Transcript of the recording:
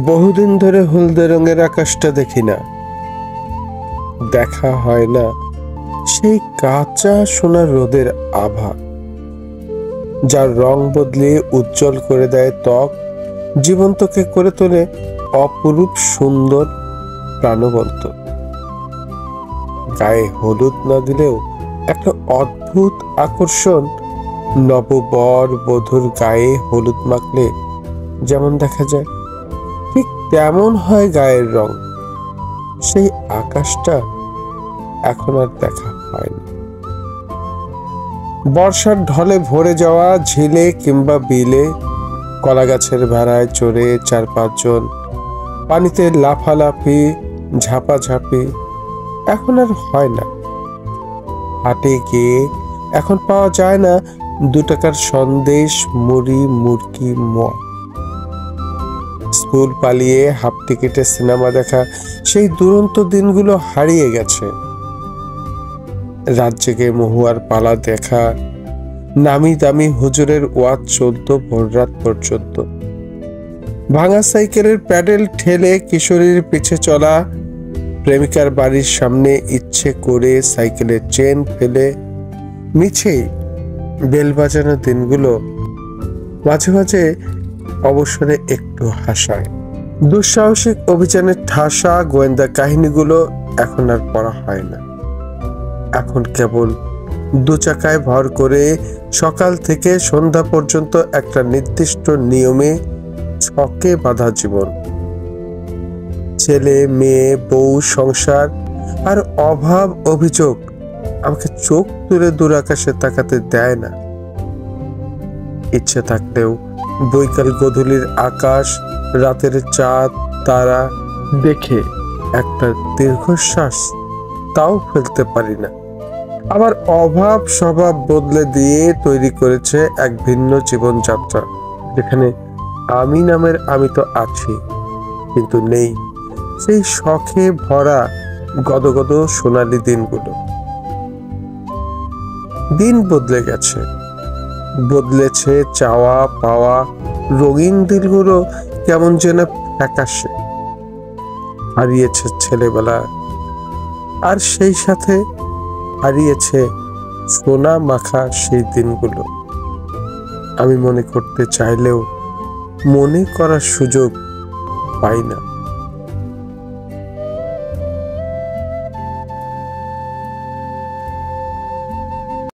বহুদিন ধরে হলদে রঙের আকাশটা দেখি না, দেখা হয় না সেই কাঁচা সোনা রোদের আভা, যার রং বদলে উজ্জ্বল করে দেয় ত্বক, জীবন্তকে করে তোলে অপরূপ সুন্দর প্রাণবন্ত। গায়ে হলুদ না দিলেও একটা অদ্ভুত আকর্ষণ নববর বধূর গায়ে হলুদ মাখলে যেমন দেখা যায়, ঠিক তেমন হয় গায়ের রং। সেই আকাশটা এখন আর দেখা হয় না। বর্ষার ঢলে ভরে যাওয়া ঝিলে কিংবা বিলে কলা গাছের ভেড়ায় চড়ে 4-5 জন পানিতে লাফালাফি ঝাপাঝাপি এখন আর হয় না। হাটে গিয়ে এখন পাওয়া যায় না 2 টাকার সন্দেশ, মুড়ি, মুরগি, মোয়া। স্কুল পালিয়ে হাফ টিকিটে সিনেমা দেখা সেই দুরন্ত দিনগুলো হারিয়ে গেছে। রাত জেগে মহুয়ার পালা দেখা, নামি দামি হুজুরের ওয়াজ চলতো ভোররাত পর্যন্ত। ভাঙা সাইকেলের প্যাডেল ঠেলে কিশোরীর পিছে চলা, প্রেমিকার বাড়ির সামনে ইচ্ছে করে সাইকেলের চেন ফেলে মিছেই বেল বাজানো দিনগুলো মাঝে মাঝে অবসরে একটু হাসায়। দুঃসাহসিক অভিযানের ঠাসা গোয়েন্দা কাহিনীগুলো এখন আর পড়া হয় না। এখন কেবল 2 চাকায় ভর করে সকাল থেকে সন্ধ্যা পর্যন্ত একটা নির্দিষ্ট নিয়মে ছকে বাঁধা জীবন। ছেলে মেয়ে বউ সংসার আর অভাব অভিযোগ আমাকে চোখ তুলে দূর আকাশে তাকাতে দেয় না। ইচ্ছে থাকলেও বৈকাল গধূলির আকাশ, রাতের চাঁদ তারা দেখে একটা দীর্ঘশ্বাস তাও ফেলতে পারি না। আবার অভাব স্বভাব বদলে দিয়ে তৈরি করেছে এক ভিন্ন জীবনযাত্রা, যেখানে আমি নামের আমি তো আছি, কিন্তু নেই সেই শখে ভরা গদগদ সোনালী দিনগুলো। দিন বদলে গেছে, বদলেছে চাওয়া পাওয়া, রঙিন দিনগুলো কেমন যেন ফ্যাকাশে। হারিয়েছে ছেলেবেলা, আর সেই সাথে হারিয়েছে সোনা মাখা সেই দিনগুলো। আমি মনে করতে চাইলেও মনে করার সুযোগ পাই না।